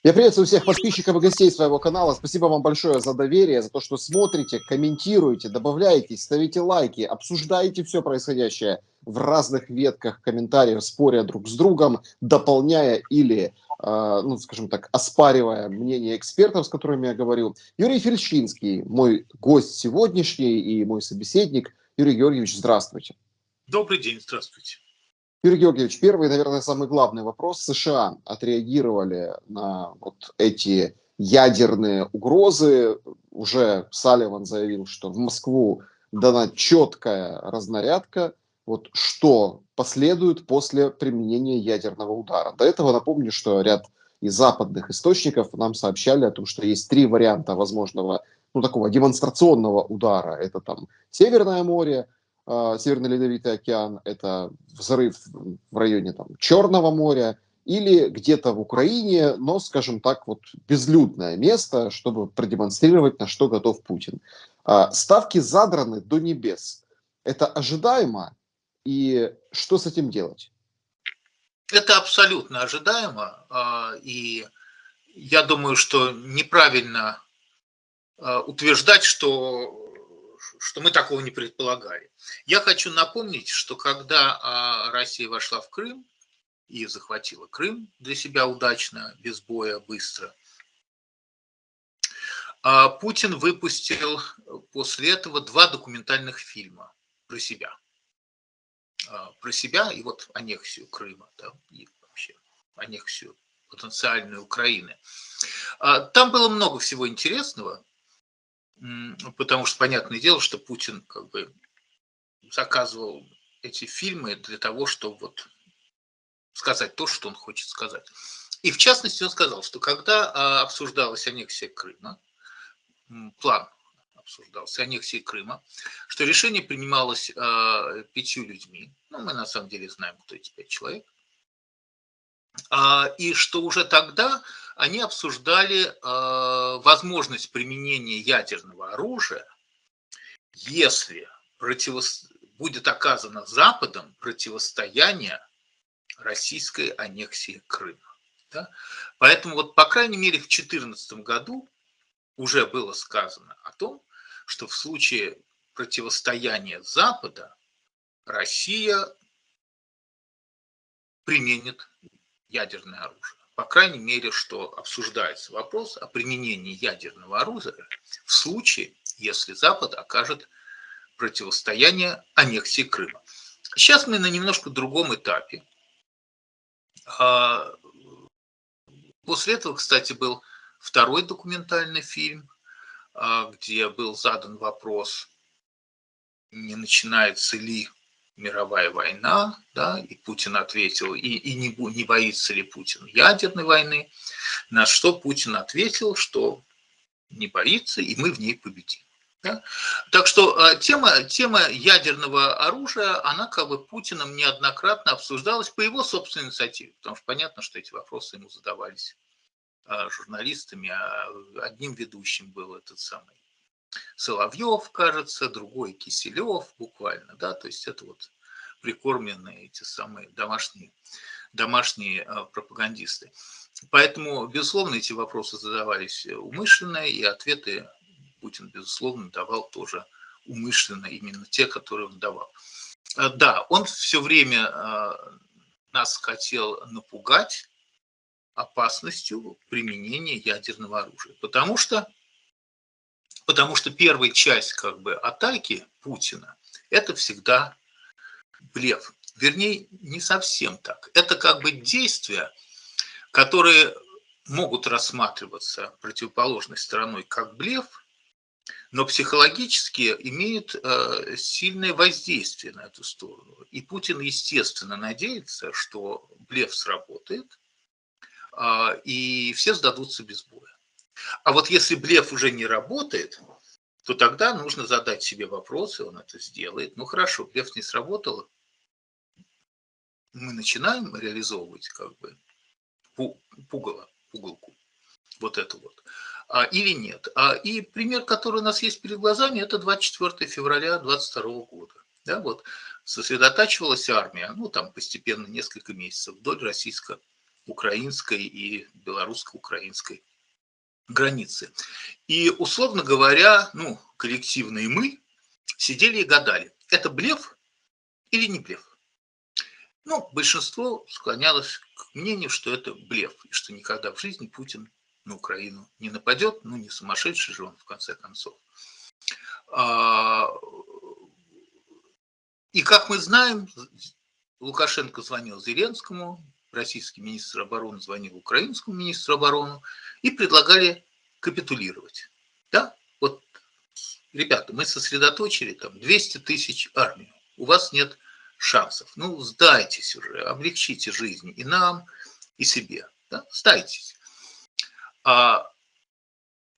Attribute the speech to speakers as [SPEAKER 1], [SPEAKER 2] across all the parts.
[SPEAKER 1] Я приветствую всех подписчиков и гостей своего канала. Спасибо вам большое за доверие, за то, что смотрите, комментируете, добавляетесь, ставите лайки, обсуждаете все происходящее в разных ветках комментариев, споря друг с другом, дополняя или, ну, скажем так, оспаривая мнение экспертов, с которыми я говорю. Юрий Фельдшинский, мой гость сегодняшний и мой собеседник. Юрий Георгиевич, здравствуйте.
[SPEAKER 2] Добрый день, здравствуйте.
[SPEAKER 1] Юрий Георгиевич, первый, наверное, самый главный вопрос. США отреагировали на вот эти ядерные угрозы. Уже Салливан заявил, что в Москву дана четкая разнарядка. Вот что последует после применения ядерного удара. До этого напомню, что ряд из западных источников нам сообщали о том, что есть три варианта возможного, ну, такого демонстрационного удара. Это там Северное море, Северный Ледовитый океан, это взрыв в районе там, Черного моря или где-то в Украине, но, скажем так, вот безлюдное место, чтобы продемонстрировать, на что готов Путин. Ставки задраны до небес. Это ожидаемо, и что с этим делать?
[SPEAKER 2] Это абсолютно ожидаемо, и я думаю, что неправильно утверждать, что мы такого не предполагали. Я хочу напомнить, что когда Россия вошла в Крым и захватила Крым для себя удачно, без боя, быстро, Путин выпустил после этого два документальных фильма про себя. Про себя и вот аннексию Крыма, да, и вообще аннексию потенциальной Украины. Там было много всего интересного, потому что понятное дело, что Путин как бы заказывал эти фильмы для того, чтобы вот сказать то, что он хочет сказать. И в частности он сказал, что когда обсуждалась аннексия Крыма, план обсуждался аннексии Крыма, что решение принималось 5 людьми. Ну, мы на самом деле знаем, кто эти 5 человек. И что уже тогда они обсуждали возможность применения ядерного оружия, если будет оказано Западом противостояние российской аннексии Крыма. Да? Поэтому вот, по крайней мере, в 2014 году уже было сказано о том, что в случае противостояния Запада Россия применит ядерное оружие. По крайней мере, что обсуждается вопрос о применении ядерного оружия в случае, если Запад окажет противостояние аннексии Крыма. Сейчас мы на немножко другом этапе. После этого, кстати, был второй документальный фильм, где был задан вопрос, не начинается ли мировая война, да, и Путин ответил, и не боится ли Путин ядерной войны, на что Путин ответил, что не боится, и мы в ней победим. Да? Так что тема ядерного оружия, она как бы Путиным неоднократно обсуждалась по его собственной инициативе, потому что понятно, что эти вопросы ему задавались журналистами, а одним ведущим был этот самый Соловьев, кажется, другой Киселев, буквально, да, то есть это вот прикормленные эти самые домашние пропагандисты. Поэтому, безусловно, эти вопросы задавались умышленно, и ответы Путин, безусловно, давал тоже умышленно, именно те, которые он давал. Да, он все время нас хотел напугать опасностью применения ядерного оружия, потому что первая часть как бы атаки Путина – это всегда блеф. Вернее, не совсем так. Это как бы действия, которые могут рассматриваться противоположной стороной как блеф, но психологически имеют сильное воздействие на эту сторону. И Путин, естественно, надеется, что блеф сработает, и все сдадутся без боя. А вот если блеф уже не работает, то тогда нужно задать себе вопрос, и он это сделает. Ну хорошо, блеф не сработал, мы начинаем реализовывать как бы пугалку, вот это вот, или нет. И пример, который у нас есть перед глазами, это 24 февраля 2022 года. Да, вот сосредотачивалась армия, ну там постепенно несколько месяцев вдоль российско украинской и белорусско-украинской границы. И, условно говоря, коллективные мы сидели и гадали, это блеф или не блеф. Большинство склонялось к мнению, что это блеф, и что никогда в жизни Путин на Украину не нападет, не сумасшедший же он, в конце концов. И, как мы знаем, Лукашенко звонил Зеленскому, российский министр обороны звонил украинскому министру обороны и предлагали капитулировать. Да? Вот, ребята, мы сосредоточили там 200 тысяч армию, у вас нет шансов. Сдайтесь уже, облегчите жизнь и нам, и себе. Да? Сдайтесь.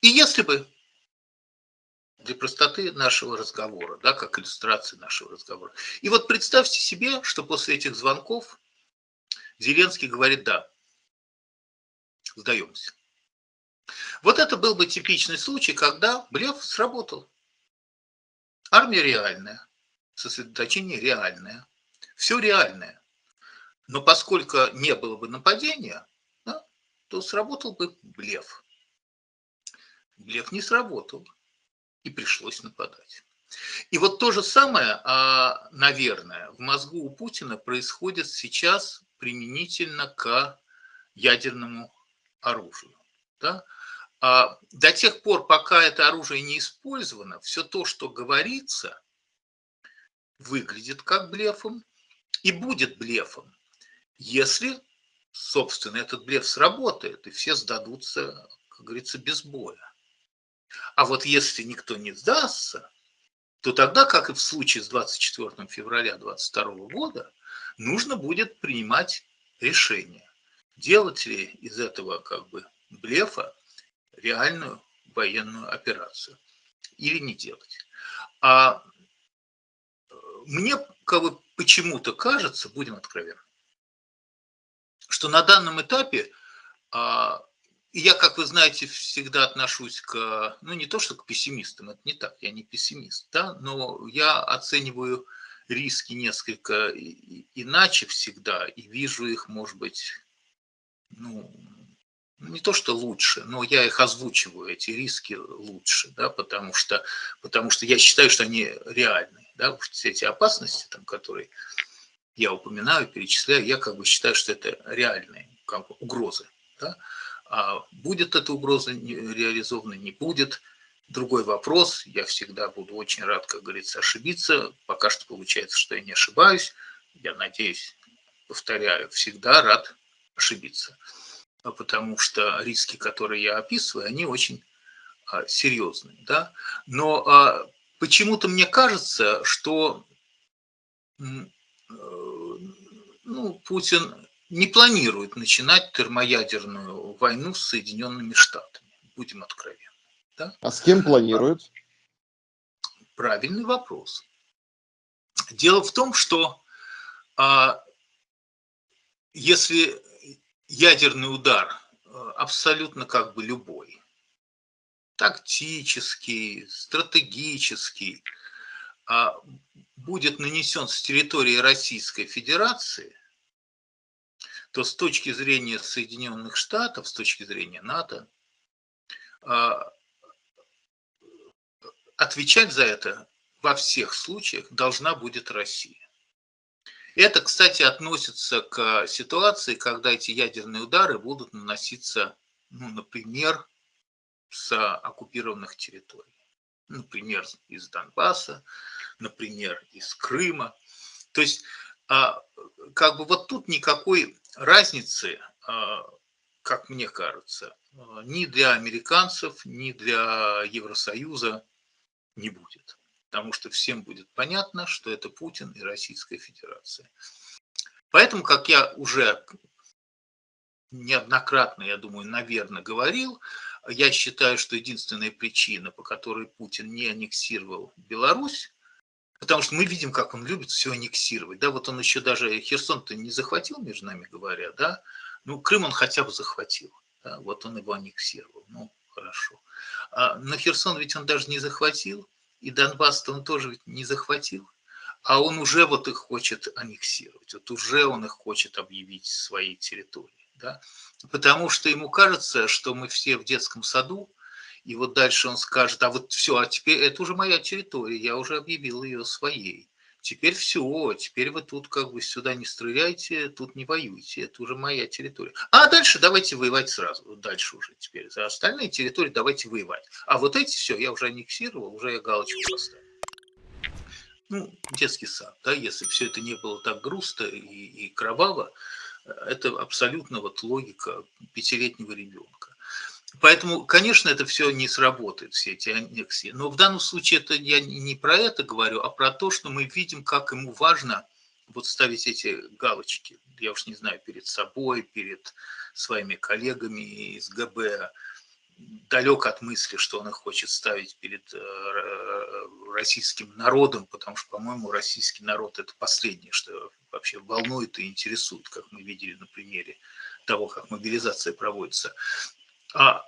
[SPEAKER 2] И если бы, для простоты нашего разговора, да, как иллюстрации нашего разговора. И вот представьте себе, что после этих звонков Зеленский говорит: да, сдаемся. Вот это был бы типичный случай, когда блеф сработал. Армия реальная, сосредоточение реальное, все реальное. Но поскольку не было бы нападения, да, то сработал бы блеф. Блеф не сработал, и пришлось нападать. И вот то же самое, наверное, в мозгу у Путина происходит сейчас применительно к ядерному оружию. Да? До тех пор, пока это оружие не использовано, все то, что говорится, выглядит как блефом и будет блефом, если, собственно, этот блеф сработает, и все сдадутся, как говорится, без боя. А вот если никто не сдастся, то тогда, как и в случае с 24 февраля 2022 года, нужно будет принимать решение, делать ли из этого как бы блефа реальную военную операцию или не делать. А мне как бы почему-то кажется, будем откровенны, что на данном этапе я, как вы знаете, всегда отношусь к, не то что к пессимистам, это не так, я не пессимист, да, но я оцениваю риски несколько иначе всегда и вижу их, может быть, не то что лучше, но я их озвучиваю, эти риски лучше, да, потому что я считаю, что они реальны, да, все эти опасности, там, которые я упоминаю, перечисляю, я как бы считаю, что это реальные как бы угрозы, да. А будет эта угроза реализована, не будет. Другой вопрос. Я всегда буду очень рад, как говорится, ошибиться. Пока что получается, что я не ошибаюсь. Я надеюсь, повторяю, всегда рад ошибиться. Потому что риски, которые я описываю, они очень серьезные. Да? Но почему-то мне кажется, что Путин не планирует начинать термоядерную войну с Соединенными Штатами. Будем откровенны. Да?
[SPEAKER 1] А с кем планирует?
[SPEAKER 2] Правильный вопрос. Дело в том, что если ядерный удар абсолютно как бы любой, тактический, стратегический, будет нанесен с территории Российской Федерации, то с точки зрения Соединенных Штатов, с точки зрения НАТО, отвечать за это во всех случаях должна будет Россия. Это, кстати, относится к ситуации, когда эти ядерные удары будут наноситься, например, с оккупированных территорий. Например, из Донбасса, например, из Крыма. То есть, как бы вот тут никакой разницы, как мне кажется, ни для американцев, ни для Евросоюза не будет. Потому что всем будет понятно, что это Путин и Российская Федерация. Поэтому, как я уже неоднократно, я думаю, наверное, говорил, я считаю, что единственная причина, по которой Путин не аннексировал Беларусь, потому что мы видим, как он любит все аннексировать. Да, вот он еще даже Херсон-то не захватил, между нами говоря, да, Крым он хотя бы захватил, да, вот он его аннексировал, хорошо. Но Херсон ведь он даже не захватил, и Донбасс-то он тоже ведь не захватил, а он уже вот их хочет аннексировать, вот уже он их хочет объявить своей территорией. да? Потому что ему кажется, что мы все в детском саду, и вот дальше он скажет, а вот все, а теперь это уже моя территория, я уже объявил ее своей. Теперь все, теперь вы тут как бы сюда не стреляйте, тут не воюйте, это уже моя территория. А дальше давайте воевать сразу, дальше уже теперь. За остальные территории давайте воевать. А вот эти все, я уже аннексировал, уже я галочку поставил. Ну, детский сад, да, если все это не было так грустно и кроваво, это абсолютно вот логика пятилетнего ребенка. Поэтому, конечно, это все не сработает, все эти аннексии. Но в данном случае это я не про это говорю, а про то, что мы видим, как ему важно вот ставить эти галочки. Я уж не знаю, перед собой, перед своими коллегами из ГБ, далек от мысли, что он их хочет ставить перед российским народом, потому что, по-моему, российский народ – это последнее, что вообще волнует и интересует, как мы видели на примере того, как мобилизация проводится. А,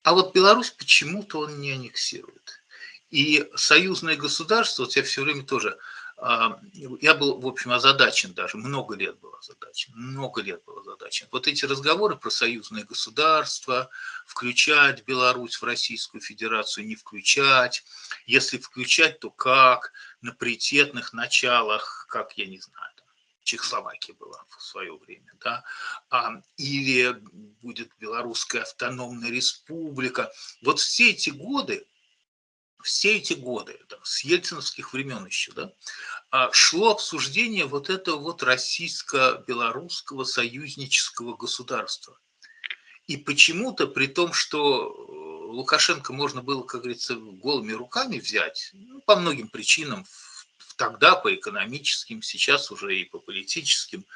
[SPEAKER 2] а вот Беларусь почему-то он не аннексирует. И союзное государство, вот я все время тоже, я был, в общем, озадачен даже, много лет был озадачен. Вот эти разговоры про союзное государство, включать Беларусь в Российскую Федерацию, не включать, если включать, то как, на паритетных началах, как, я не знаю, Чехословакия была в свое время, да, или будет Белорусская автономная республика. Вот все эти годы, там, с ельциновских времен еще, да, шло обсуждение вот этого вот российско-белорусского союзнического государства. И почему-то, при том, что Лукашенко можно было, как говорится, голыми руками взять, ну, по многим причинам, тогда по экономическим, сейчас уже и по политическим,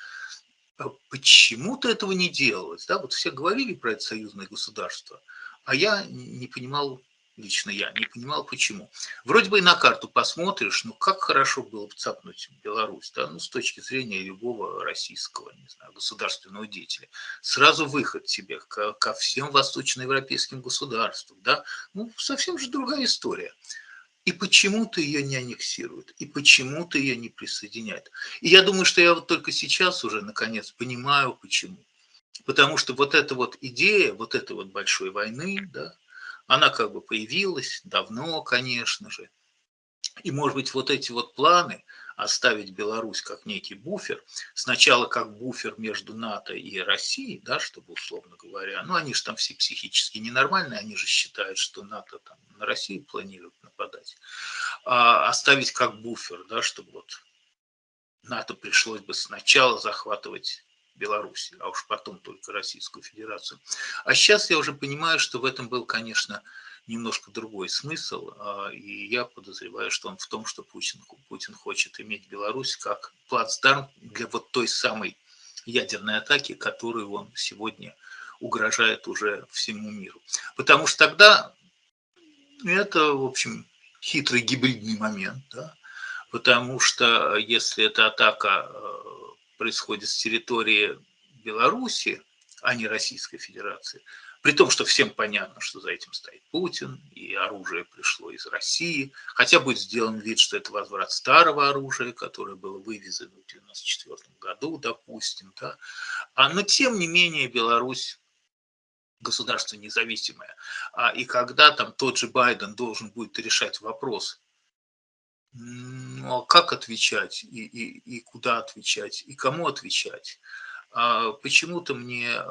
[SPEAKER 2] почему-то этого не делалось. Да? Вот все говорили про это союзное государство, а я не понимал, лично я не понимал, почему. Вроде бы и на карту посмотришь, ну как хорошо было бы цапнуть Беларусь, да? Ну с точки зрения любого российского, не знаю, государственного деятеля. Сразу выход тебе ко всем восточноевропейским государствам, да? Ну совсем же другая история. И почему-то ее не аннексируют, и почему-то ее не присоединяют. И я думаю, что я вот только сейчас уже, наконец, понимаю, почему. Потому что вот эта вот идея, вот этой вот большой войны, да, она как бы появилась давно, конечно же. И, может быть, вот эти вот планы оставить Беларусь как некий буфер, сначала как буфер между НАТО и Россией, да, чтобы, условно говоря, ну, они же там все психически ненормальные, они же считают, что НАТО там на Россию планирует нападать, оставить как буфер, да, чтобы вот НАТО пришлось бы сначала захватывать Беларусь, а уж потом только Российскую Федерацию. А сейчас я уже понимаю, что в этом был, конечно, немножко другой смысл, и я подозреваю, что он в том, что Путин хочет иметь Беларусь как плацдарм для вот той самой ядерной атаки, которую он сегодня угрожает уже всему миру. Потому что тогда это, в общем, хитрый гибридный момент, да? Потому что если эта атака происходит с территории Беларуси, а не Российской Федерации, при том, что всем понятно, что за этим стоит Путин, и оружие пришло из России, хотя будет сделан вид, что это возврат старого оружия, которое было вывезено в 1994 году, допустим, да? Но тем не менее Беларусь государство независимое. И когда там тот же Байден должен будет решать вопрос, ну, а как отвечать, и куда отвечать, и кому отвечать, почему-то мне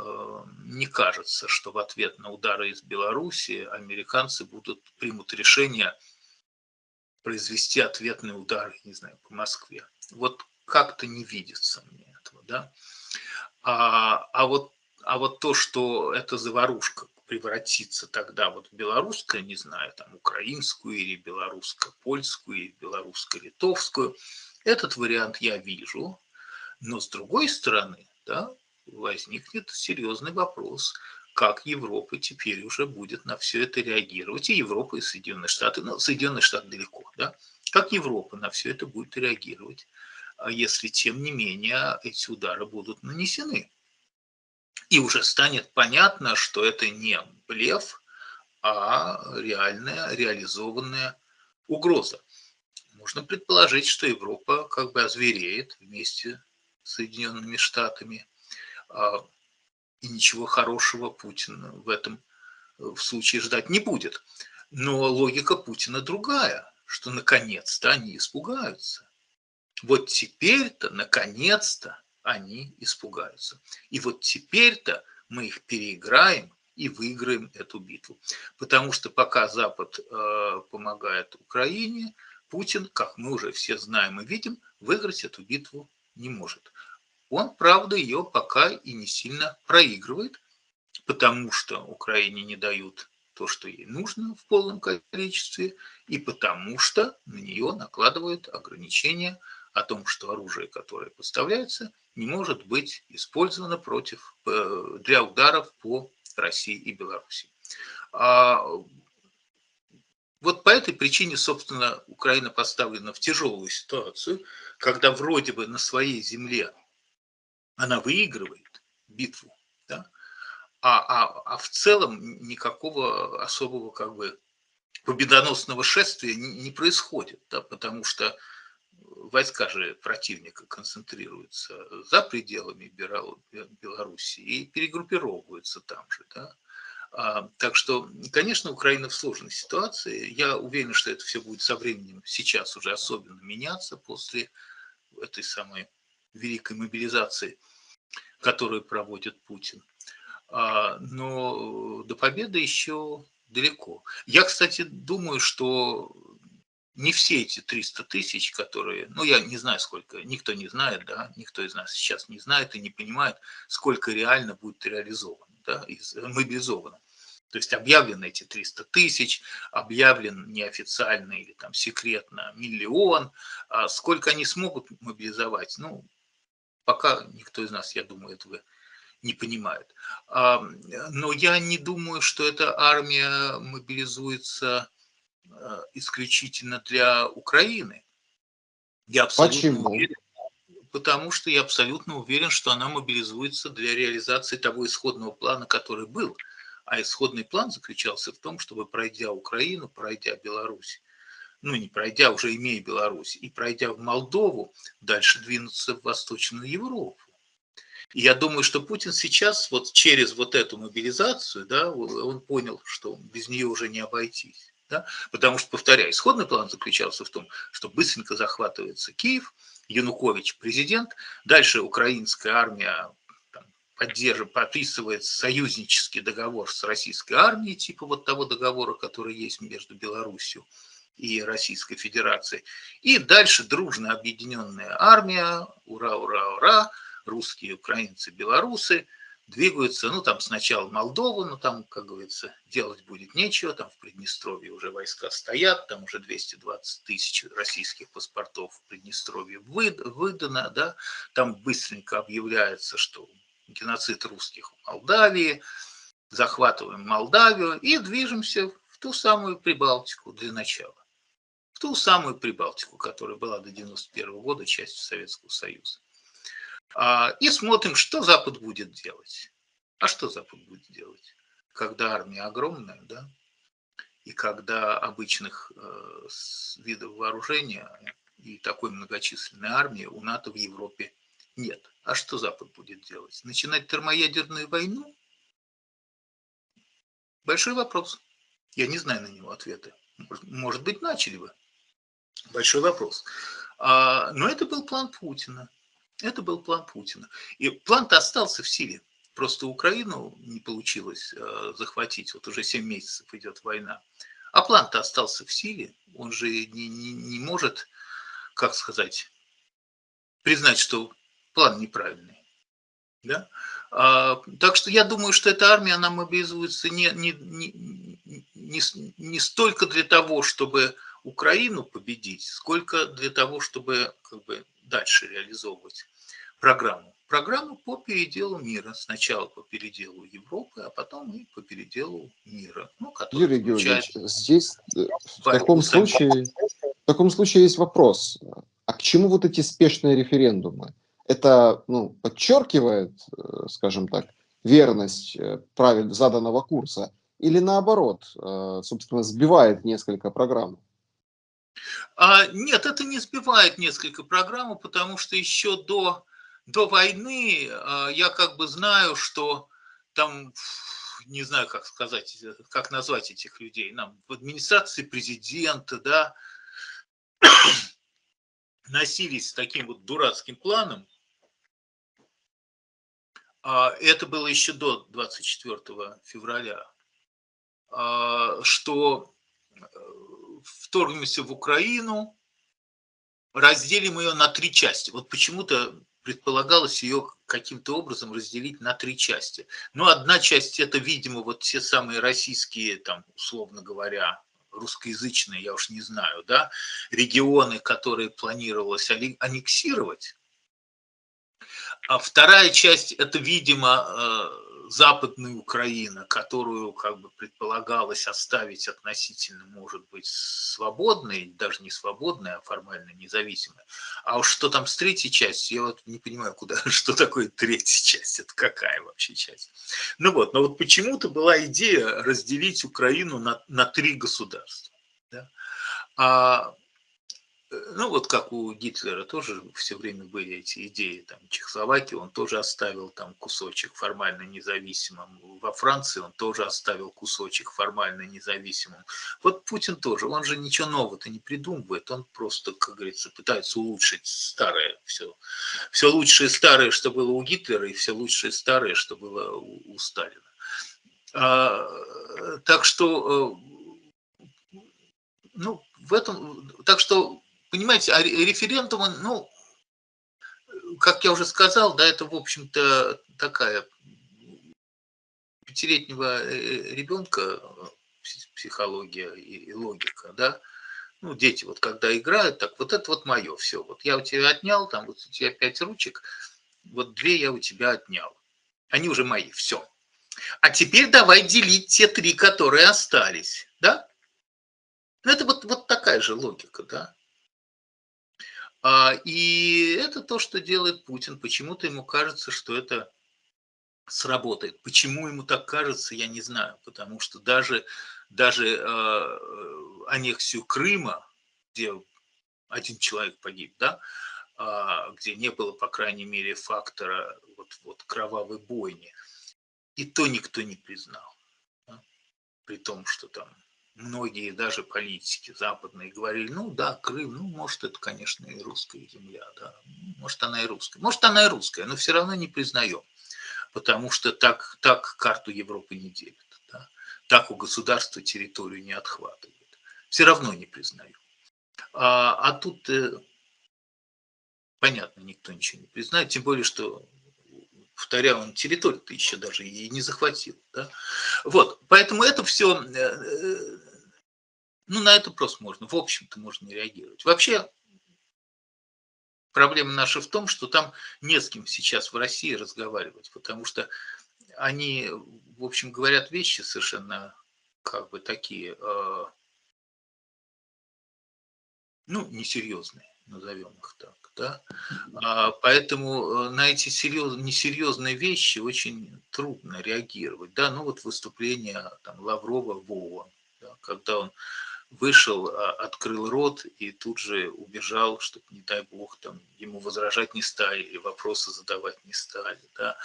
[SPEAKER 2] не кажется, что в ответ на удары из Беларуси американцы примут решение произвести ответный удар, не знаю, по Москве. Вот как-то не видится мне этого, да. А вот то, что эта заварушка превратится тогда вот в белорусскую, не знаю, там украинскую или белорусско-польскую, или белорусско-литовскую, этот вариант я вижу. Но с другой стороны, да, возникнет серьезный вопрос, как Европа теперь уже будет на все это реагировать, и Европа, и Соединенные Штаты, ну, Соединенные Штаты далеко, да, как Европа на все это будет реагировать, если, тем не менее, эти удары будут нанесены. И уже станет понятно, что это не блеф, а реальная, реализованная угроза. Можно предположить, что Европа как бы озвереет вместе с Соединенными Штатами. И ничего хорошего Путин в случае ждать не будет. Но логика Путина другая, что наконец-то они испугаются. Вот теперь-то, наконец-то, они испугаются. И вот теперь-то мы их переиграем и выиграем эту битву. Потому что пока Запад помогает Украине, Путин, как мы уже все знаем и видим, выиграть эту битву не может. Он, правда, ее пока и не сильно проигрывает, потому что Украине не дают то, что ей нужно в полном количестве, и потому что на нее накладывают ограничения о том, что оружие, которое поставляется, не может быть использовано для ударов по России и Беларуси. Вот по этой причине, собственно, Украина поставлена в тяжелую ситуацию, когда вроде бы на своей земле она выигрывает битву, да, а в целом никакого особого как бы победоносного шествия не происходит, да, потому что войска же противника концентрируются за пределами Беларуси и перегруппировываются там же, да. Так что, конечно, Украина в сложной ситуации. Я уверен, что это все будет со временем сейчас уже особенно меняться после этой самой великой мобилизации, которую проводит Путин. Но до победы еще далеко. Я, кстати, думаю, что не все эти 300 тысяч, которые, ну, я не знаю сколько, никто не знает, да, никто из нас сейчас не знает и не понимает, сколько реально будет реализовано, да, мобилизовано. То есть объявлены эти 300 тысяч, объявлен неофициально или там секретно 1 миллион. А сколько они смогут мобилизовать, ну, пока никто из нас, я думаю, этого не понимает. Но я не думаю, что эта армия мобилизуется исключительно для Украины. Я абсолютно
[SPEAKER 1] Почему?
[SPEAKER 2] уверен, потому что я абсолютно уверен, что она мобилизуется для реализации того исходного плана, который был. А исходный план заключался в том, чтобы, пройдя Украину, пройдя Беларусь, ну не пройдя, уже имея Беларусь, и пройдя в Молдову, дальше двинуться в Восточную Европу. И я думаю, что Путин сейчас вот через вот эту мобилизацию, да, он понял, что без нее уже не обойтись. Да? Потому что, повторяю, исходный план заключался в том, что быстренько захватывается Киев, Янукович президент, дальше украинская армия подписывает союзнический договор с российской армией, типа вот того договора, который есть между Белоруссией и Российской Федерацией. И дальше дружно объединенная армия, ура, ура, ура, русские, украинцы, белорусы двигаются, ну там сначала Молдову, но там, как говорится, делать будет нечего, там в Приднестровье уже войска стоят, там уже 220 тысяч российских паспортов в Приднестровье выдано, да, там быстренько объявляется, что геноцид русских в Молдавии, захватываем Молдавию и движемся в ту самую Прибалтику для начала. В ту самую Прибалтику, которая была до 1991 года частью Советского Союза. И смотрим, что Запад будет делать. А что Запад будет делать? Когда армия огромная, да, и когда обычных видов вооружения и такой многочисленной армии у НАТО в Европе нет. А что Запад будет делать? Начинать термоядерную войну? Большой вопрос. Я не знаю на него ответа. Может быть, начали бы. Большой вопрос. Но это был план Путина. Это был план Путина. И план-то остался в силе. Просто Украину не получилось захватить. Вот уже 7 месяцев идет война. А план-то остался в силе. Он же не может, как сказать, признать, что план неправильный. Да? Так что я думаю, что эта армия, она мобилизуется не столько для того, чтобы Украину победить, сколько для того, чтобы как бы дальше реализовывать программу. Программу по переделу мира. Сначала по переделу Европы, а потом и по переделу мира. Ну, который
[SPEAKER 1] Юрий
[SPEAKER 2] включает
[SPEAKER 1] Георгиевич, здесь в
[SPEAKER 2] борьбу с
[SPEAKER 1] таком случае есть вопрос. А к чему вот эти спешные референдумы? Это, ну, подчеркивает, скажем так, верность правильно заданного курса или наоборот, собственно, сбивает несколько программ?
[SPEAKER 2] Нет, это не сбивает несколько программу, потому что еще до войны я как бы знаю, что там, не знаю, как сказать, как назвать этих людей, нам в администрации президента, да, носились с таким вот дурацким планом. Это было еще до 24 февраля, что вторгнемся в Украину, разделим ее на 3 части. Вот почему-то предполагалось ее каким-то образом разделить на 3 части. Но одна часть это, видимо, вот те самые российские, там, условно говоря, русскоязычные, я уж не знаю, да, регионы, которые планировалось аннексировать. А вторая часть это, видимо, Западная Украина, которую как бы предполагалось оставить относительно, может быть, свободной, даже не свободной, а формально независимой. А уж что там с третьей частью, я вот не понимаю, куда, что такое третья часть, это какая вообще часть. Ну вот, но вот почему-то была идея разделить Украину на 3 государства. Да? Ну, вот как у Гитлера тоже все время были эти идеи, там, Чехословакии он тоже оставил там кусочек формально независимым, во Франции он тоже оставил кусочек формально независимым. Вот Путин тоже, он же ничего нового-то не придумывает, он просто, как говорится, пытается улучшить старое, все лучшее старое, что было у Гитлера, и все лучшее старое, что было у Сталина. Так что, ну, в этом, так что, понимаете, референдум, ну, как я уже сказал, да, это, в общем-то, такая пятилетнего ребенка психология и логика, да. Ну, дети вот когда играют, так вот это вот мое все. Вот я у тебя отнял, там вот у тебя 5 ручек, вот 2 я у тебя отнял. Они уже мои, все. А теперь давай делить те 3, которые остались, да? Ну, это вот такая же логика, да. И это то, что делает Путин. Почему-то ему кажется, что это сработает. Почему ему так кажется, я не знаю. Потому что даже аннексию Крыма, где 1 человек погиб, да, где не было, по крайней мере, фактора вот кровавой бойни, и то никто не признал. Да? При том, что там многие даже политики западные говорили, ну да, Крым, ну может это, конечно, и русская земля, да, может она и русская, но все равно не признаем, потому что так карту Европы не делят, да? Так у государства территорию не отхватывают, все равно не признаю. Тут, понятно, никто ничего не признает, тем более, что, повторяю, он территорию-то еще даже и не захватил, да? Вот, поэтому это все, ну, на это просто можно, в общем-то, можно не реагировать. Вообще, проблема наша в том, что там не с кем сейчас в России разговаривать, потому что они, в общем, говорят вещи совершенно как бы такие, ну, несерьезные, назовем их так, да. Поэтому на эти несерьезные вещи очень трудно реагировать, да. Ну, вот выступление там Лаврова в ООН, да, когда он вышел, открыл рот и тут же убежал, чтобы, не дай бог, там, ему возражать не стали или вопросы задавать не стали. Да.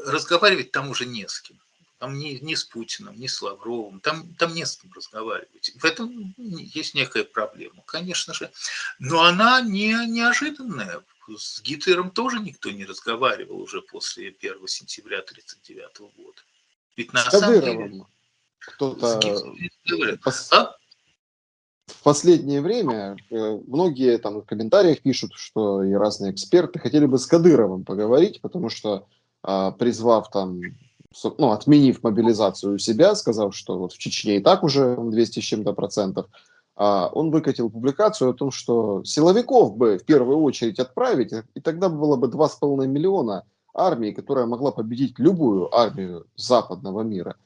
[SPEAKER 2] Разговаривать там уже не с кем. Там ни с Путиным, ни с Лавровым, там не с кем разговаривать. В этом есть некая проблема, конечно же. Но она неожиданная. С Гитлером тоже никто не разговаривал уже после 1 сентября 1939 года. Ведь
[SPEAKER 1] С
[SPEAKER 2] на самом деле
[SPEAKER 1] Кадыровым
[SPEAKER 2] с
[SPEAKER 1] кто-то
[SPEAKER 2] Гитлером говорят.
[SPEAKER 1] в последнее время многие там в комментариях пишут, что и разные эксперты хотели бы с Кадыровым поговорить, потому что призвав там, ну, отменив мобилизацию у себя, сказав, что вот в Чечне и так уже 200 с чем-то процентов, он выкатил публикацию о том, что силовиков бы в первую очередь отправить, и тогда было бы 2,5 миллиона армии, которая могла победить любую армию западного мира.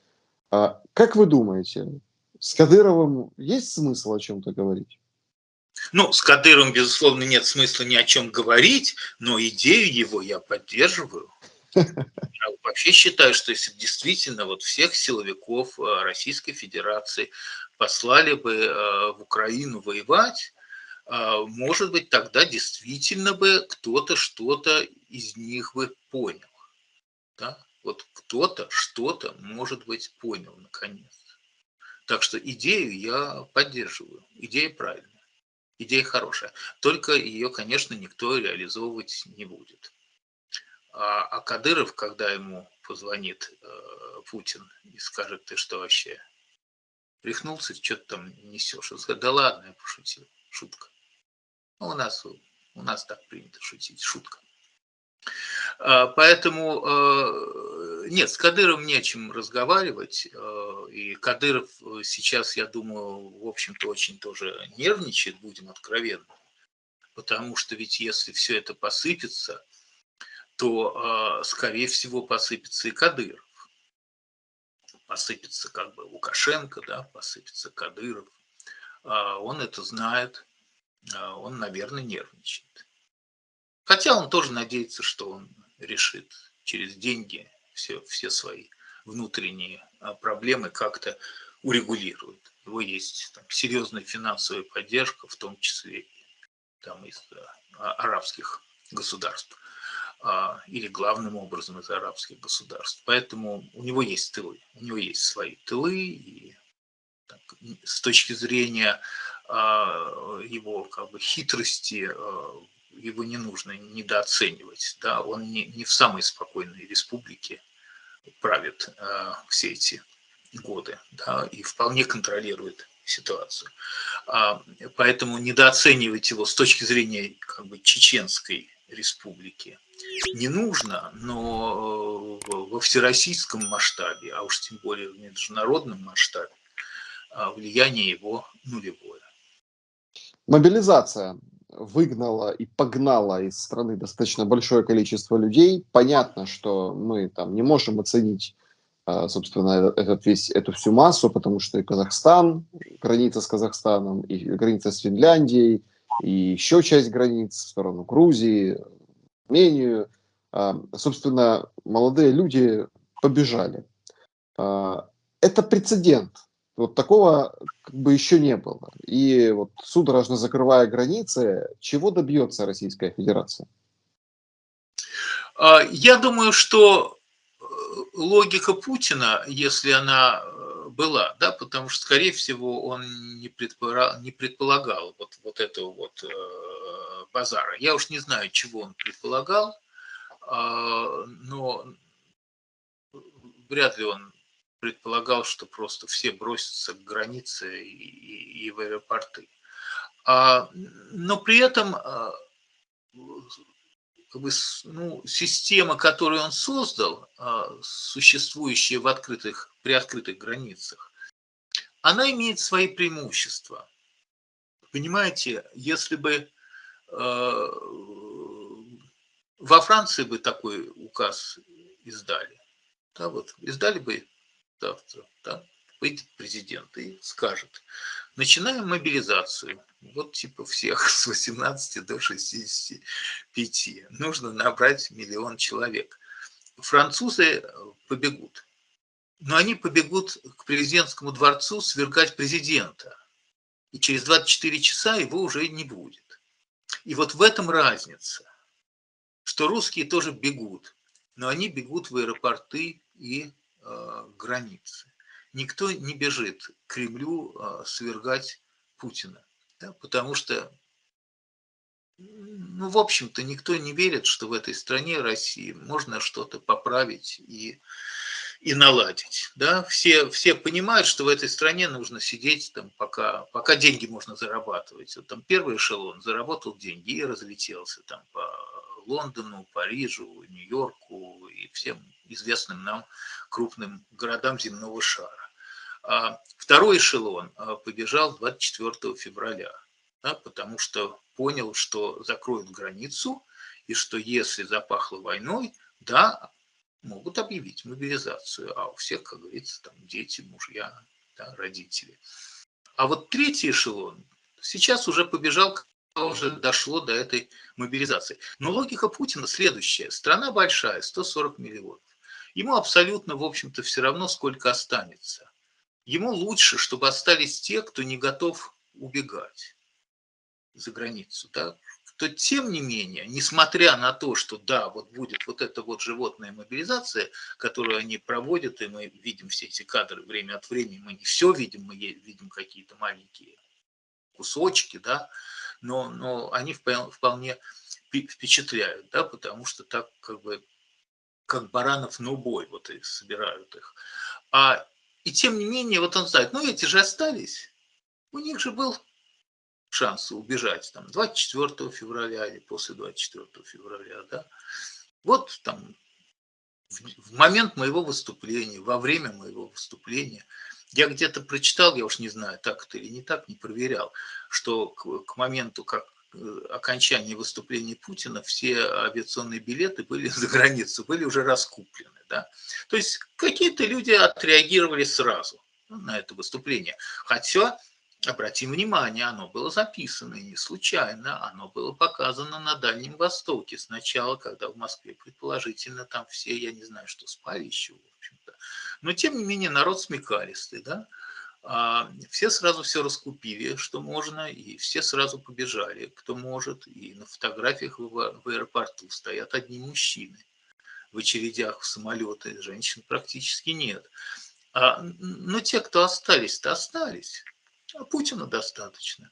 [SPEAKER 1] Как вы думаете, с Кадыровым есть смысл о чем-то говорить?
[SPEAKER 2] Ну, с Кадыровым, безусловно, нет смысла ни о чем говорить, но идею его я поддерживаю. Я вообще считаю, что если действительно вот всех силовиков Российской Федерации послали бы в Украину воевать, может быть, тогда действительно бы кто-то что-то из них бы понял. Да? вот кто-то что-то, может быть, понял наконец. Так что идею я поддерживаю. Идея правильная, идея хорошая. Только ее, конечно, никто реализовывать не будет. А Кадыров, когда ему позвонит Путин и скажет: ты что вообще, рехнулся, что ты там несешь? Он скажет: да ладно, я пошутил, шутка. Ну, у нас так принято шутить, шутка. Поэтому нет, с Кадыровым не о чем разговаривать. И Кадыров сейчас, я думаю, в общем-то, очень тоже нервничает, будем откровенны. Потому что ведь если все это посыпется, то, скорее всего, посыпется и Кадыров. Посыпется как бы Лукашенко, да, посыпется Кадыров. Он это знает, он, наверное, нервничает. Хотя он тоже надеется, что он решит через деньги все свои внутренние проблемы как-то урегулирует. У него есть там серьезная финансовая поддержка, в том числе там, из арабских государств, или главным образом из арабских государств. Поэтому у него есть тылы, у него есть свои тылы, и так, с точки зрения его как бы хитрости, его не нужно недооценивать. Да? Он не в самой спокойной республике правит все эти годы, да, и вполне контролирует ситуацию. Поэтому недооценивать его с точки зрения как бы чеченской республики не нужно, но во всероссийском масштабе, а уж тем более в международном масштабе, влияние его нулевое.
[SPEAKER 1] Мобилизация выгнала и погнала из страны достаточно большое количество людей. Понятно, что мы там не можем оценить, собственно, эту всю массу, потому что и Казахстан, граница с Казахстаном, и граница с Финляндией, и еще часть границ в сторону Грузии, Армению. Собственно, молодые люди побежали. Это прецедент. Вот такого как бы еще не было. И вот судорожно закрывая границы, чего добьется Российская Федерация?
[SPEAKER 2] Я думаю, что логика Путина, если она была, да, потому что, скорее всего, он не предполагал вот этого вот базара. Я уж не знаю, чего он предполагал, но вряд ли он предполагал, что просто все бросятся к границе и в аэропорты. Но при этом как бы, ну, система, которую он создал, существующая при открытых границах, она имеет свои преимущества. Понимаете, если бы во Франции бы такой указ издали, да, вот издали бы завтра, да, выйдет президент и скажет: начинаем мобилизацию. Вот типа всех с 18 до 65. Нужно набрать 1 000 000 человек. Французы побегут. Но они побегут к президентскому дворцу свергать президента. И через 24 часа его уже не будет. И вот в этом разница, что русские тоже бегут, но они бегут в аэропорты и границы. Никто не бежит к Кремлю свергать Путина, да, потому что, ну, в общем-то, никто не верит, что в этой стране, России, можно что-то поправить и наладить. Да? Все понимают, что в этой стране нужно сидеть, там, пока деньги можно зарабатывать. Вот там первый эшелон заработал деньги и разлетелся там, по Лондону, Парижу, Нью-Йорку и всем известным нам крупным городам земного шара. А второй эшелон побежал 24 февраля, да, потому что понял, что закроют границу, и что если запахло войной, да, могут объявить мобилизацию, а у всех, как говорится, там дети, мужья, да, родители. А вот третий эшелон сейчас уже побежал, когда уже дошло до этой мобилизации. Но логика Путина следующая. Страна большая, 140 миллионов. Ему абсолютно, в общем-то, все равно, сколько останется. Ему лучше, чтобы остались те, кто не готов убегать за границу, да, то тем не менее, несмотря на то, что да, вот будет вот эта вот животная мобилизация, которую они проводят, и мы видим все эти кадры время от времени, мы не все видим, мы видим какие-то маленькие кусочки, да, но они вполне впечатляют, да, потому что так как бы как баранов на убой вот и собирают их. И тем не менее, вот он знает, ну эти же остались, у них же был шанс убежать там 24 февраля или после 24 февраля, да. Вот там в момент моего выступления, во время моего выступления, я где-то прочитал, я уж не знаю, так это или не так, не проверял, что к моменту, как окончания выступления Путина, все авиационные билеты были за границу, были уже раскуплены. Да? То есть какие-то люди отреагировали сразу на это выступление. Хотя, обратим внимание, оно было записано и не случайно, оно было показано на Дальнем Востоке сначала, когда в Москве, предположительно, там все, я не знаю, что спали еще, в общем-то. Но, тем не менее, народ смекалистый, да, все сразу все раскупили, что можно, и все сразу побежали, кто может. И на фотографиях в аэропорту стоят одни мужчины. В очередях в самолеты женщин практически нет. Но те, кто остались-то остались. А Путину достаточно.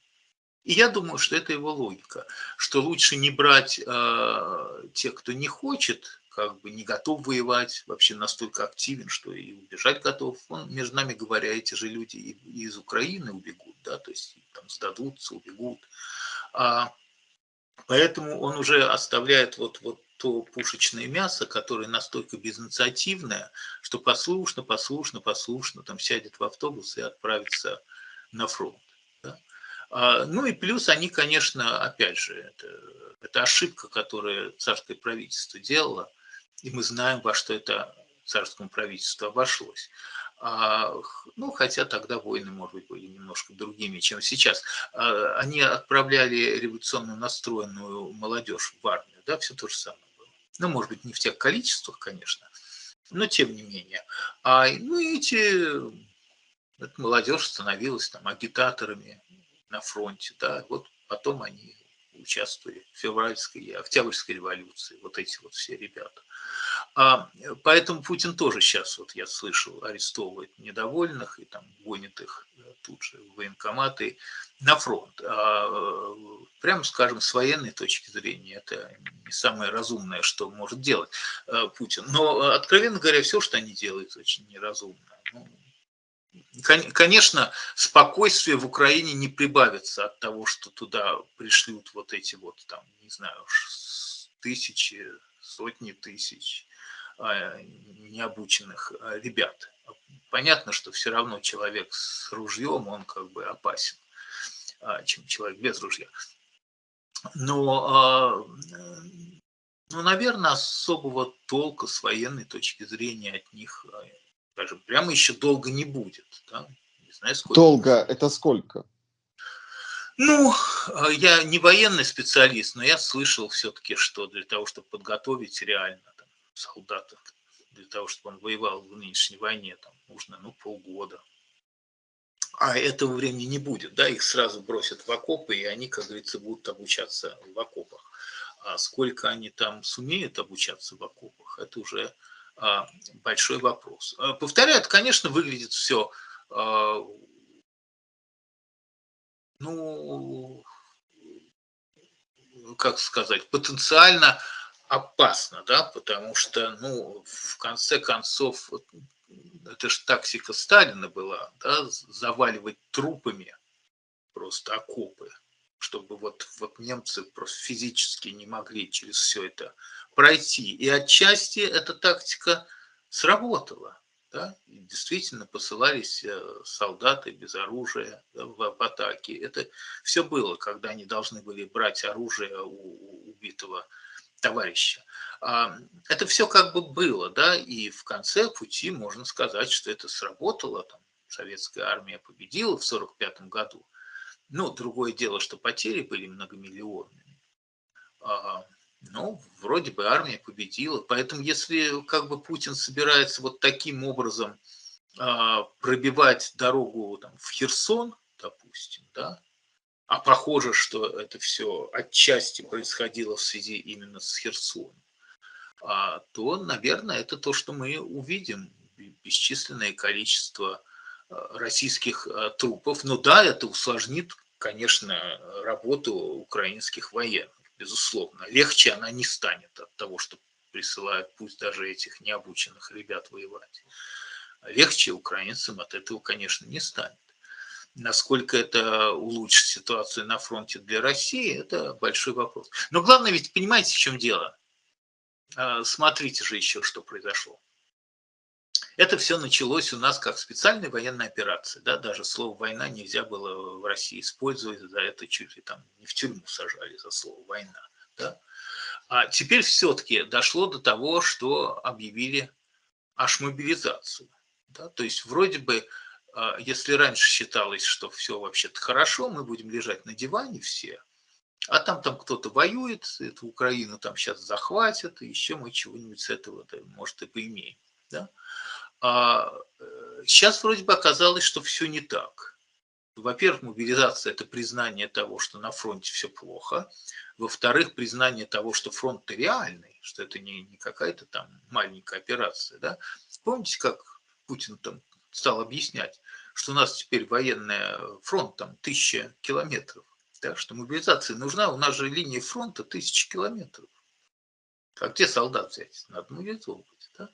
[SPEAKER 2] И я думаю, что это его логика, что лучше не брать тех, кто не хочет, как бы не готов воевать, вообще настолько активен, что и убежать готов. Он, между нами говоря, эти же люди и из Украины убегут, да, то есть там сдадутся, убегут. Поэтому он уже оставляет вот то пушечное мясо, которое настолько безинициативное, что послушно там сядет в автобус и отправится на фронт. Да? Ну и плюс они, конечно, опять же, это ошибка, которую царское правительство делало, и мы знаем, во что это царскому правительству обошлось. Ну, хотя тогда войны, может быть, были немножко другими, чем сейчас. Они отправляли революционно настроенную молодежь в армию, да, все то же самое было. Ну, может быть, не в тех количествах, конечно, но тем не менее. Ну, и эта молодежь становилась там агитаторами на фронте, да, вот потом они участвовали в февральской и октябрьской революции, вот эти вот все ребята. Поэтому Путин тоже сейчас, вот я слышал, арестовывает недовольных и там гонит их тут же в военкоматы на фронт. Прямо скажем, с военной точки зрения это не самое разумное, что может делать Путин. Но, откровенно говоря, все, что они делают, очень неразумно. Ну, конечно, спокойствие в Украине не прибавится от того, что туда пришлют вот эти вот, там, не знаю, тысячи, сотни тысяч необученных ребят. Понятно, что все равно человек с ружьем, он как бы опасен, чем человек без ружья. Но, наверное, особого толка с военной точки зрения от них, скажем, прямо еще долго не будет. Да? Не знаю, сколько.
[SPEAKER 1] Долго это сколько?
[SPEAKER 2] Ну, я не военный специалист, но я слышал все-таки, что для того, чтобы подготовить реально там, солдата, для того, чтобы он воевал в нынешней войне, там нужно, полгода. А этого времени не будет, да, их сразу бросят в окопы, и они, как говорится, будут обучаться в окопах. А сколько они там сумеют обучаться в окопах, это уже большой вопрос. Повторяю, это, конечно, выглядит все, как сказать, потенциально опасно, да, потому что, в конце концов, это же тактика Сталина была, да, заваливать трупами просто окопы, чтобы вот немцы просто физически не могли через все это пройти. И отчасти эта тактика сработала. Да? И действительно посылались солдаты без оружия, да, в атаке. Это все было, когда они должны были брать оружие у убитого товарища. Это все как бы было, да, и в конце пути можно сказать, что это сработало. Там, советская армия победила в 1945 году. Другое дело, что потери были многомиллионными. Вроде бы армия победила. Поэтому если как бы Путин собирается вот таким образом пробивать дорогу там, в Херсон, допустим, да, а похоже, что это все отчасти происходило в связи именно с Херсоном, то, наверное, это то, что мы увидим. Бесчисленное количество российских трупов. Но да, это усложнит, конечно, работу украинских военных, безусловно. Легче она не станет от того, что присылают пусть даже этих необученных ребят воевать. Легче украинцам от этого, конечно, не станет. Насколько это улучшит ситуацию на фронте для России, это большой вопрос. Но главное ведь, понимаете, в чем дело? Смотрите же еще, что произошло. Это все началось у нас как специальная военная операция. Да? Даже слово «война» нельзя было в России использовать, за это чуть ли там не в тюрьму сажали за слово «война». Да? А теперь все-таки дошло до того, что объявили аж мобилизацию. Да? То есть вроде бы, если раньше считалось, что все вообще-то хорошо, мы будем лежать на диване все, а там кто-то воюет, эту Украину там сейчас захватят, и еще мы чего-нибудь с этого, может, и поимеем. Да? Сейчас вроде бы оказалось, что все не так. Во-первых, мобилизация – это признание того, что на фронте все плохо. Во-вторых, признание того, что фронт реальный, что это не какая-то там маленькая операция. Да? Помните, как Путин там стал объяснять, что у нас теперь военный фронт там 1000 километров. Да, что мобилизация нужна, у нас же линия фронта 1000 километров. А где солдат взять? Надо мобилизовывать. Да?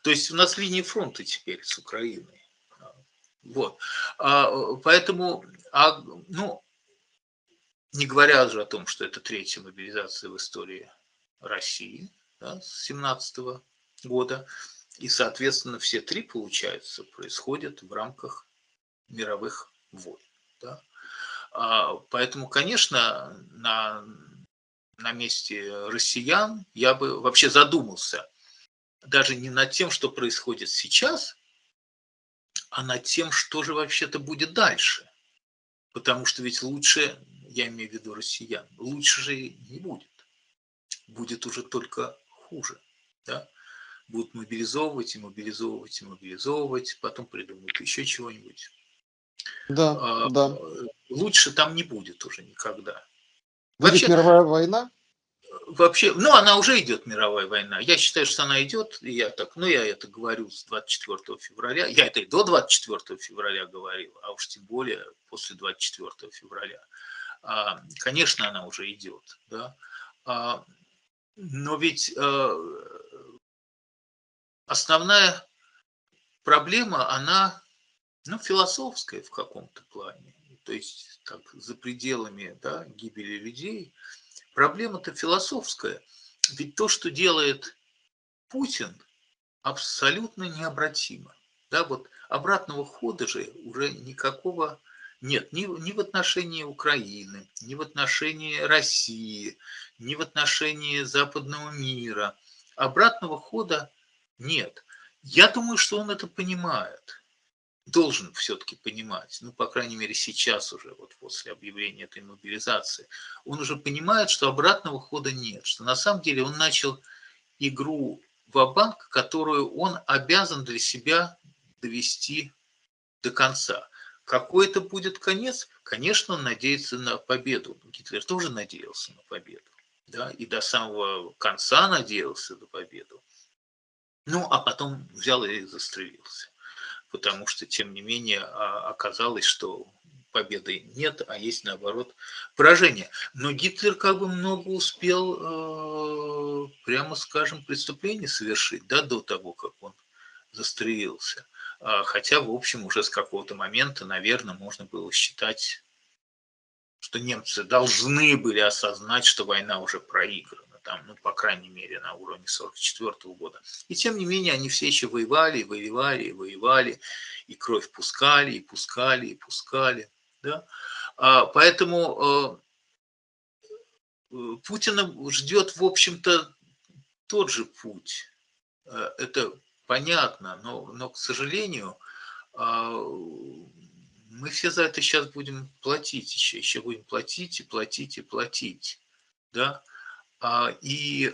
[SPEAKER 2] То есть у нас линия фронта теперь с Украиной. Вот. Поэтому, ну, не говоря же о том, что это третья мобилизация в истории России, да, с 17 года, и, соответственно, все три, получается, происходят в рамках мировых войн. Да. Поэтому, конечно, на месте россиян я бы вообще задумался даже не над тем, что происходит сейчас, а над тем, что же вообще-то будет дальше. Потому что ведь лучше, я имею в виду россиян, лучше же не будет. Будет уже только хуже. Да? Будут мобилизовывать и мобилизовывать и мобилизовывать, потом придумают еще чего-нибудь.
[SPEAKER 1] Да, да.
[SPEAKER 2] Лучше там не будет уже никогда.
[SPEAKER 1] Будет
[SPEAKER 2] Вообще,
[SPEAKER 1] мировая война?
[SPEAKER 2] вообще, ну, она уже идет, мировая война. Я считаю, что она идет, и я так, ну, я это говорю с 24 февраля, я это и до 24 февраля говорил, а уж тем более после 24 февраля. Конечно, она уже идет, да. Но ведь основная проблема, она, ну, философская в каком-то плане. То есть, так, за пределами, да, гибели людей. Проблема-то философская. Ведь то, что делает Путин, абсолютно необратимо. Да, вот обратного хода же уже никакого нет ни в отношении Украины, ни в отношении России, ни в отношении западного мира. Обратного хода нет. Я думаю, что он это понимает. Должен все-таки понимать, ну, по крайней мере, сейчас уже, вот после объявления этой мобилизации, он уже понимает, что обратного хода нет, что на самом деле он начал игру ва-банк, которую он обязан для себя довести до конца. Какой это будет конец? Конечно, он надеется на победу. Гитлер тоже надеялся на победу. Да, и до самого конца надеялся на победу. Ну, а потом взял и застрелился. Потому что, тем не менее, оказалось, что победы нет, а есть, наоборот, поражение. Но Гитлер как бы много успел, прямо скажем, преступлений совершить, да, до того, как он застрелился. Хотя, в общем, уже с какого-то момента, наверное, можно было считать, что немцы должны были осознать, что война уже проиграна, там, ну, по крайней мере, на уровне 1944 года. И тем не менее, они все еще воевали, и воевали, и воевали, и кровь пускали, и пускали, и пускали. Да? Поэтому Путина ждет, в общем-то, тот же путь. Это понятно, но к сожалению, мы все за это сейчас будем платить еще будем платить и платить и платить, да, и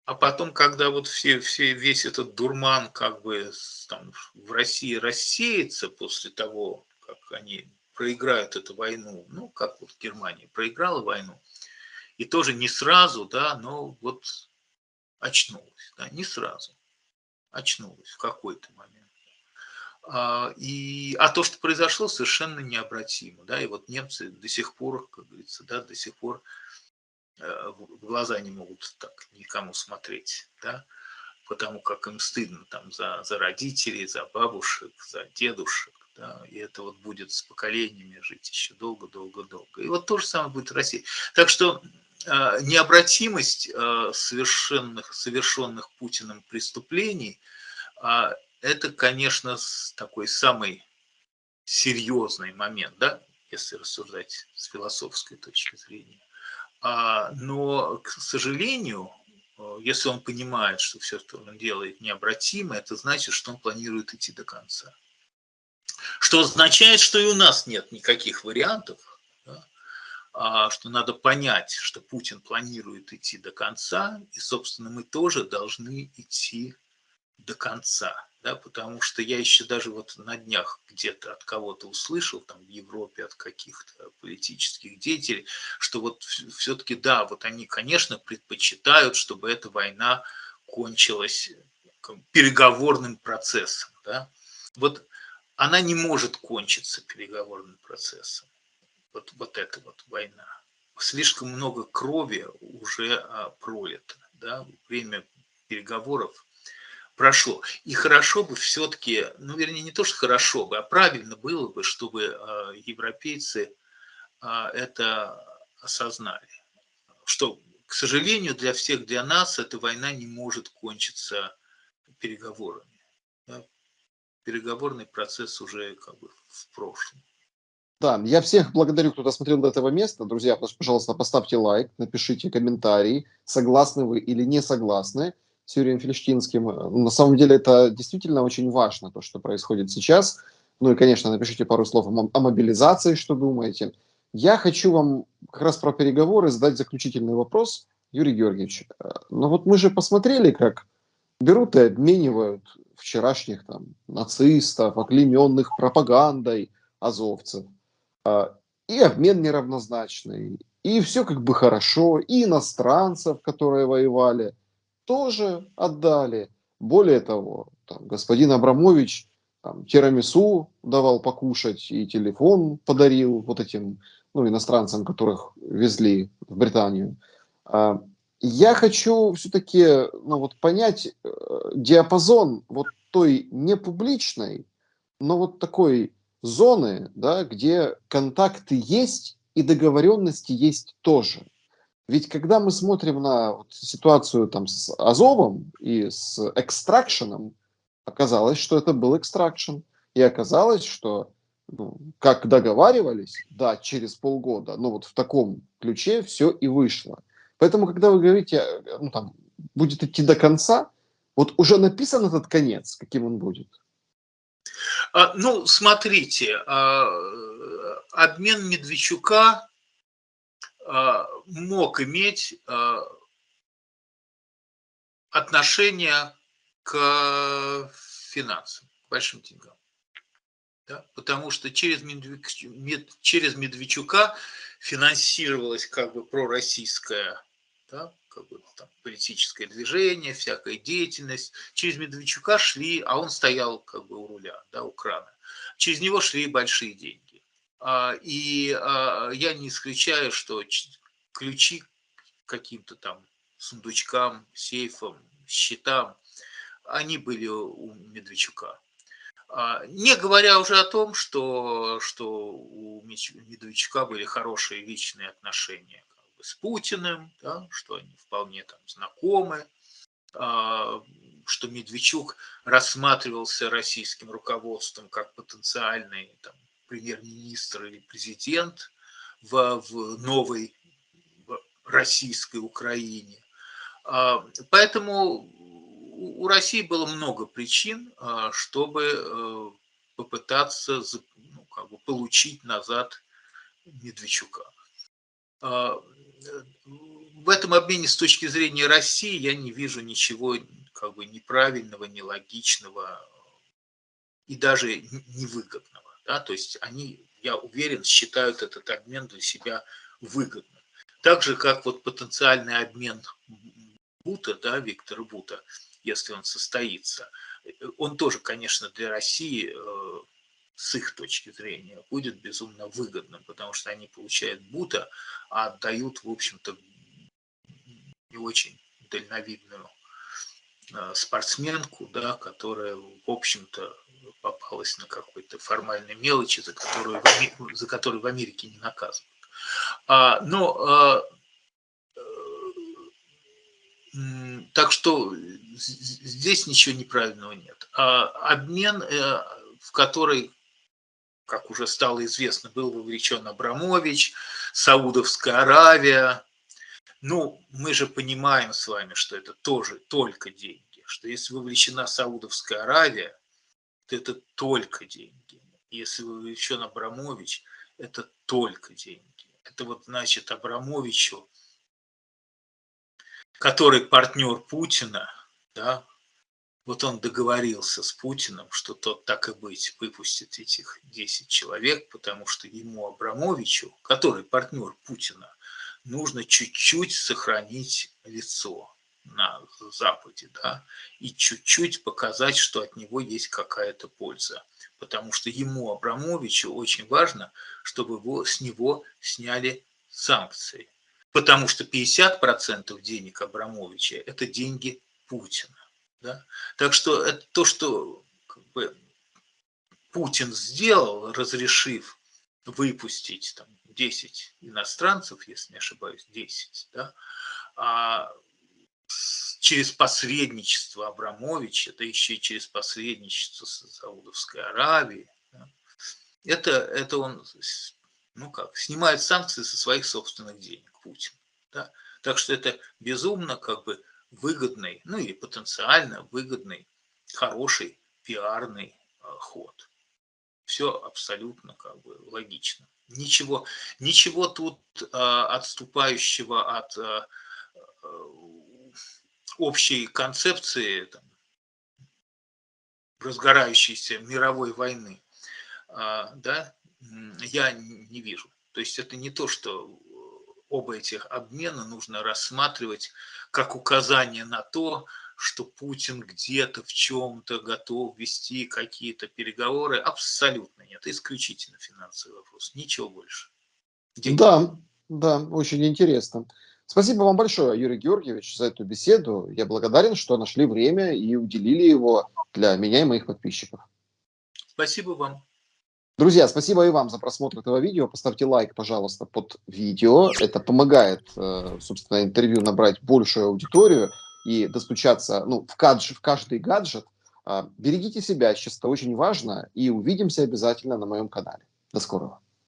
[SPEAKER 2] потом, когда вот весь этот дурман как бы там в России рассеется после того, как они проиграют эту войну, ну, как вот Германия проиграла войну, и тоже не сразу, да, но вот очнулась, да, не сразу, очнулась в какой-то момент. А то, что произошло, совершенно необратимо, да, и вот немцы до сих пор, как говорится, да, до сих пор в глаза не могут так никому смотреть, да, потому как им стыдно там за родителей, за бабушек, за дедушек, да, и это вот будет с поколениями жить еще долго-долго-долго. И вот то же самое будет в России. Так что необратимость совершенных Путиным преступлений, это, конечно, такой самый серьезный момент, да, если рассуждать с философской точки зрения. Но, к сожалению, если он понимает, что все, что он делает, необратимо, это значит, что он планирует идти до конца. Что означает, что и у нас нет никаких вариантов, да, что надо понять, что Путин планирует идти до конца, и, собственно, мы тоже должны идти до конца. Да, потому что я еще даже вот на днях где-то от кого-то услышал, там в Европе от каких-то политических деятелей, что вот все-таки, да, вот они, конечно, предпочитают, чтобы эта война кончилась переговорным процессом. Да. Вот она не может кончиться переговорным процессом. Вот эта вот война. Слишком много крови уже пролито. Да. Время переговоров прошло. И хорошо бы все-таки, ну, вернее, не то, что хорошо бы, а правильно было бы, чтобы европейцы это осознали. Что, к сожалению, для всех, для нас эта война не может кончиться переговорами. Да? Переговорный процесс уже как бы в прошлом.
[SPEAKER 1] Да, я всех благодарю, кто досмотрел до этого места. Друзья, пожалуйста, поставьте лайк, напишите комментарий, согласны вы или не согласны с Юрием Фельштинским. На самом деле это действительно очень важно, то, что происходит сейчас. Ну и, конечно, напишите пару слов о мобилизации, что думаете. Я хочу вам как раз про переговоры задать заключительный вопрос. Юрий Георгиевич, ну вот мы же посмотрели, как берут и обменивают вчерашних там нацистов, оклеменных пропагандой азовцев. И обмен неравнозначный, и все как бы хорошо, и иностранцев, которые воевали, тоже отдали. Более того, там, господин Абрамович там, тирамису давал покушать и телефон подарил вот этим ну, иностранцам, которых везли в Британию. А, Я хочу все-таки ну, вот понять диапазон вот той непубличной, но вот такой зоны, да, где контакты есть и договоренности есть тоже. Ведь когда мы смотрим на вот ситуацию там с Азовом и с экстракшеном, оказалось, что это был экстракшн. И оказалось, что ну, как договаривались, да, через полгода, ну вот в таком ключе все и вышло. Поэтому, когда вы говорите, ну там, будет идти до конца, вот уже написан этот конец, каким он будет.
[SPEAKER 2] Ну, смотрите, обмен Медведчука мог иметь отношение к финансам, к большим деньгам. Да? Потому что через Медведчука финансировалось как бы пророссийское, да, как бы, там, политическое движение, всякая деятельность. Через Медведчука шли, а он стоял как бы у руля, да, у крана. Через него шли большие деньги. И я не исключаю, что ключи к каким-то там сундучкам, сейфам, счетам, они были у Медведчука. Не говоря уже о том, что у Медведчука были хорошие личные отношения как бы с Путиным, да, что они вполне там знакомы, что Медведчук рассматривался российским руководством как потенциальный там, премьер-министр или президент в новой российской Украине. Поэтому у России было много причин, чтобы попытаться ну, как бы получить назад Медведчука. В этом обмене с точки зрения России я не вижу ничего как бы неправильного, нелогичного и даже невыгодного. Да? То есть они я уверен, считают этот обмен для себя выгодным. Так же, как вот потенциальный обмен Бута, да, Виктора Бута, если он состоится, он тоже, конечно, для России с их точки зрения будет безумно выгодным, потому что они получают Бута, а отдают, в общем-то, не очень дальновидную спортсменку, да, которая, в общем-то, попалась на какой-то формальной мелочи, за которую в Америке не наказывают. Так что здесь ничего неправильного нет. Обмен, в который, как уже стало известно, был вовлечен Абрамович, Саудовская Аравия. Ну, мы же понимаем с вами, что это тоже только деньги, что если вовлечена Саудовская Аравия, то это только деньги. Если вовлечен Абрамович, это только деньги. Это вот значит Абрамовичу, который партнер Путина, да, вот он договорился с Путиным, что тот, так и быть, выпустит этих 10 человек, потому что ему, Абрамовичу, который партнер Путина, нужно чуть-чуть сохранить лицо на Западе, да, и чуть-чуть показать, что от него есть какая-то польза. Потому что ему, Абрамовичу, очень важно, чтобы с него сняли санкции. Потому что 50% денег Абрамовича – это деньги Путина. Да? Так что это то, что как бы Путин сделал, разрешив выпустить там 10 иностранцев, если не ошибаюсь, 10, да, через посредничество Абрамовича, да еще и через посредничество Саудовской Аравии, да, это он, ну как, снимает санкции со своих собственных денег, Путин. Да? Так что это безумно как бы выгодный, ну или потенциально выгодный, хороший пиарный ход. Все абсолютно как бы логично. Ничего тут отступающего от общей концепции там, разгорающейся мировой войны, да, я не вижу. То есть это не то, что оба этих обмена нужно рассматривать как указание на то, что Путин где-то в чем-то готов вести какие-то переговоры. Абсолютно нет. Исключительно финансовый вопрос. Ничего больше.
[SPEAKER 1] Деньги. Да, очень интересно. Спасибо вам большое, Юрий Георгиевич, за эту беседу. Я благодарен, что нашли время и уделили его для меня и моих подписчиков.
[SPEAKER 2] Спасибо вам.
[SPEAKER 1] Друзья, спасибо и вам за просмотр этого видео. Поставьте лайк, пожалуйста, под видео. Это помогает, собственно, интервью набрать большую аудиторию и достучаться в каждый гаджет. Берегите себя, сейчас это очень важно. И увидимся обязательно на моем канале. До скорого.